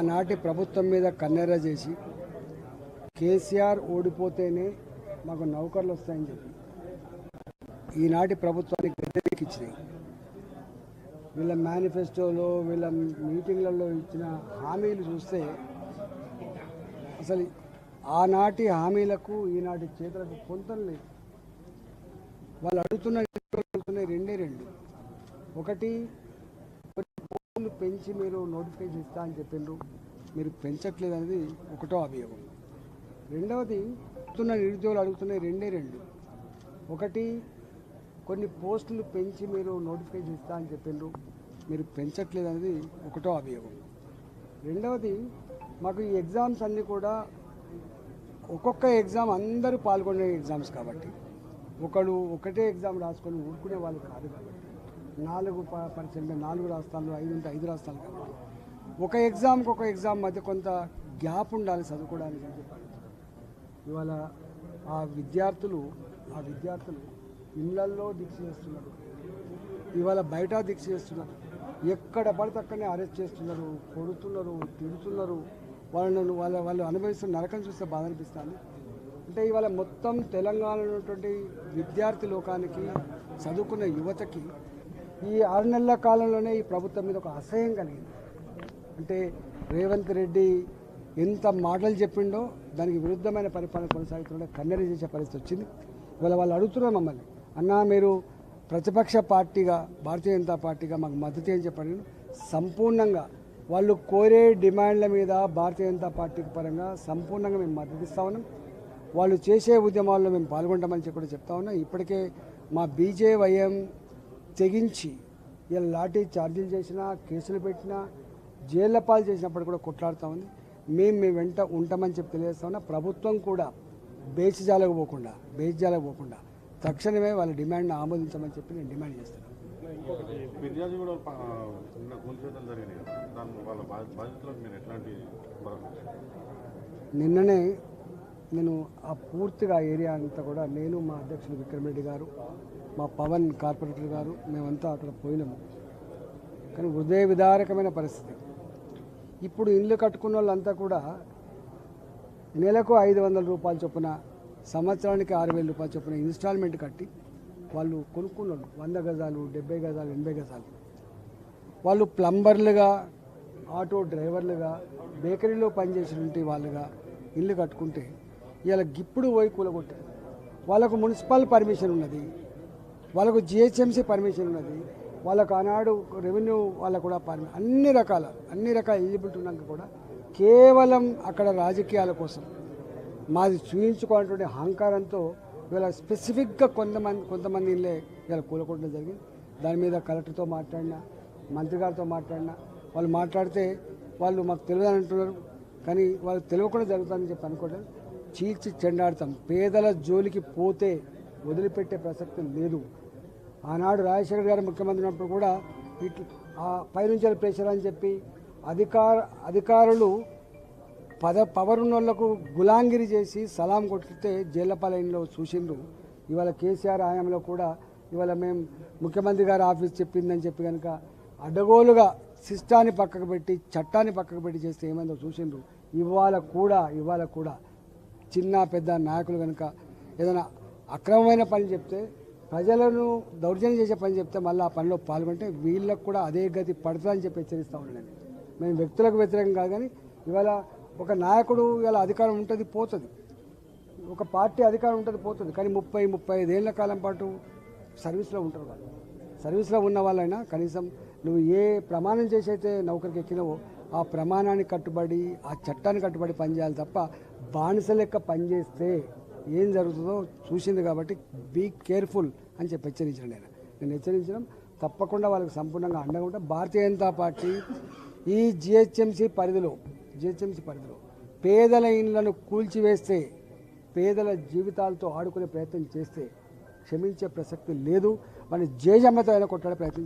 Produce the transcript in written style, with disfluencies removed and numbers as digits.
ఆనాటి ప్రభుత్వం మీద కన్నెర చేసి కేసీఆర్ ఓడిపోతేనే మాకు నౌకర్లు వస్తాయని చెప్పి ఈనాటి ప్రభుత్వానికి వ్యతిరేకించినాయి. వీళ్ళ మేనిఫెస్టోలో వీళ్ళ మీటింగ్లలో ఇచ్చిన హామీలు చూస్తే అసలు ఆనాటి హామీలకు ఈనాటి చేతులకు పొంతం లేదు. వాళ్ళు అడుగుతున్న రెండు ఒకటి పోస్టులు పెంచి మీరు నోటిఫికేషన్ ఇస్తా అని చెప్పిండ్రు, మీరు పెంచట్లేదు అనేది ఒకటో అభియోగం. రెండవది నిరుద్యోగులు అడుగుతున్నాయి రెండు ఒకటి కొన్ని పోస్టులు పెంచి మీరు నోటిఫికేషన్ ఇస్తా అని చెప్పిండ్రు, మీరు పెంచట్లేదు అనేది ఒకటో అభియోగం. రెండవది మాకు ఈ ఎగ్జామ్స్ అన్నీ కూడా ఒక్కొక్క ఎగ్జామ్ అందరూ పాల్గొనే ఎగ్జామ్స్ కాబట్టి ఒకటే ఎగ్జామ్ రాసుకొని ఊరుకునే వాళ్ళు కాదు కాబట్టి 4% 4 రాష్ట్రాలు 5 ఉంటే 5 రాష్ట్రాలు కాబట్టి ఒక ఎగ్జామ్ మధ్య కొంత గ్యాప్ ఉండాలి చదువుకోవడానికి అని చెప్పారు. ఇవాళ ఆ విద్యార్థులు ఇళ్లల్లో దీక్ష చేస్తున్నారు, ఇవాళ బయట దీక్ష చేస్తున్నారు. ఎక్కడ పడితే అక్కడనే అరెస్ట్ చేస్తున్నారు, కొడుతున్నారు, తిడుతున్నారు. వాళ్ళు అనుభవిస్తున్న నరకం చూస్తే బాధ అనిపిస్తుంది. అంటే ఇవాళ మొత్తం తెలంగాణలో ఉన్నటువంటి విద్యార్థి లోకానికి, చదువుకున్న యువతకి ఈ 6 నెలల కాలంలోనే ఈ ప్రభుత్వం మీద ఒక అసహ్యం కలిగింది. అంటే రేవంత్ రెడ్డి ఎంత మాటలు చెప్పిండో దానికి విరుద్ధమైన పరిపాలన కొనసాగుతుండే కన్నెర చేసే పరిస్థితి వచ్చింది. ఇవాళ వాళ్ళు అడుగుతున్నారు మమ్మల్ని, అన్నా మీరు ప్రతిపక్ష పార్టీగా భారతీయ జనతా పార్టీగా మాకు మద్దతు అని చెప్పాను. సంపూర్ణంగా వాళ్ళు కోరే డిమాండ్ల మీద భారతీయ జనతా పార్టీ పరంగా సంపూర్ణంగా మేము మద్దతు ఇస్తా ఉన్నాం. వాళ్ళు చేసే ఉద్యమాల్లో మేము పాల్గొంటామని చెప్పి కూడా చెప్తా ఉన్నాం. ఇప్పటికే మా బీజేవైఎం తెగించి ఇలా లాఠీ ఛార్జీలు చేసినా, కేసులు పెట్టినా, జైళ్ల పాలు చేసినప్పుడు కూడా కొట్లాడుతూ ఉంది. మేము వెంట ఉంటామని చెప్పి తెలియజేస్తా ఉన్నా. ప్రభుత్వం కూడా బేచిజాలకు పోకుండా తక్షణమే వాళ్ళ డిమాండ్ని ఆమోదించమని చెప్పి నేను డిమాండ్ చేస్తున్నాను. నిన్ననే నేను ఆ పూర్తిగా ఏరియా అంతా కూడా నేను, మా అధ్యక్షులు విక్రమ్ రెడ్డి గారు, మా పవన్ కార్పొరేటర్ గారు మేమంతా అక్కడ పోయినాము. కానీ హృదయ విదారకమైన పరిస్థితి. ఇప్పుడు ఇల్లు కట్టుకున్న వాళ్ళంతా కూడా నెలకు 500 రూపాయల చొప్పున, సంవత్సరానికి 6,000 రూపాయల చొప్పున ఇన్స్టాల్మెంట్ కట్టి వాళ్ళు కొనుక్కున్నారు. 100 గజాలు, 70 గజాలు, 80 గజాలు. వాళ్ళు ప్లంబర్లుగా, ఆటో డ్రైవర్లుగా, బేకరీలో పనిచేసినటువంటి వాళ్ళుగా ఇల్లు కట్టుకుంటే ఇలా గిప్పుడు పోయి కూలగొట్టారు. వాళ్ళకు మున్సిపల్ పర్మిషన్ ఉన్నది, వాళ్ళకు జిహెచ్ఎంసీ పర్మిషన్ ఉన్నది, వాళ్ళకు ఆనాడు రెవెన్యూ వాళ్ళకు కూడా అన్ని రకాల ఎలిజిబిలిటీ ఉన్నాక కూడా కేవలం అక్కడ రాజకీయాల కోసం మాది చూయించుకోవాలన్నటువంటి అహంకారంతో ఇవాళ స్పెసిఫిక్గా కొంతమంది ఇళ్ళే ఇలా కూలగొట్టడం జరిగింది. దాని మీద కలెక్టర్తో మాట్లాడినా, మంత్రి గారితో మాట్లాడినా, వాళ్ళు మాట్లాడితే వాళ్ళు మాకు తెలియదని అంటున్నారు. కానీ వాళ్ళు తెలియకుండా జరుగుతుందని చెప్పి అనుకోవడం చీల్చి చెండాడతాం. పేదల జోలికి పోతే వదిలిపెట్టే ప్రసక్తి లేదు. ఆనాడు రాజశేఖర్ గారు ముఖ్యమంత్రి ఉన్నప్పుడు కూడా ఆ పైనుంచి ప్రెషర్ అని చెప్పి అధికారులు పవర్ ఉన్న వాళ్లకు గులాంగిరి చేసి సలాం కొట్టితే జైళ్లపాలయంలో చూసిండ్రు. ఇవాళ కేసీఆర్ హయాంలో కూడా ఇవాళ మేము ముఖ్యమంత్రి గారు ఆఫీస్ చెప్పిందని చెప్పి కనుక అడ్డగోలుగా సిస్టాన్ని పక్కకు పెట్టి, చట్టాన్ని పక్కకు పెట్టి చేస్తే ఏమైందో చూసిండ్రు. ఇవాళ కూడా చిన్న పెద్ద నాయకులు కనుక ఏదైనా అక్రమమైన పని చెప్తే, ప్రజలను దౌర్జన్యం చేసే పని చెప్తే మళ్ళీ ఆ పనిలో పాల్గొంటే వీళ్ళకు కూడా అదే గతి పడుతుందని చెప్పి హెచ్చరిస్తూ ఉన్నాను. మేము వ్యక్తులకు వ్యతిరేకం కాదు, కానీ ఇవాళ ఒక నాయకుడు ఇవాళ అధికారం ఉంటుంది పోతుంది, ఒక పార్టీ అధికారం ఉంటుంది పోతుంది. కానీ 30-35 ఏళ్ల కాలం పాటు సర్వీస్లో ఉంటారు. వాళ్ళు సర్వీస్లో ఉన్న వాళ్ళైనా కనీసం నువ్వు ఏ ప్రమాణం చేసి అయితే నౌకరికి ఎక్కినావో ఆ ప్రమాణానికి కట్టుబడి, ఆ చట్టాన్ని కట్టుబడి పనిచేయాలి తప్ప బానిస లెక్క పనిచేస్తే ఏం జరుగుతుందో చూసింది. కాబట్టి బీ కేర్ఫుల్ అని చెప్పి హెచ్చరించాను. నేను హెచ్చరించడం తప్పకుండా వాళ్ళకి సంపూర్ణంగా అండగా ఉంటాం. భారతీయ జనతా పార్టీ ఈ జిహెచ్ఎంసీ పరిధిలో పేదల ఇళ్లను కూల్చివేస్తే, పేదల జీవితాలతో ఆడుకునే ప్రయత్నం చేస్తే క్షమించే ప్రసక్తి లేదు. మన జేజమ్మతో అయినా కొట్టాడే ప్రయత్నం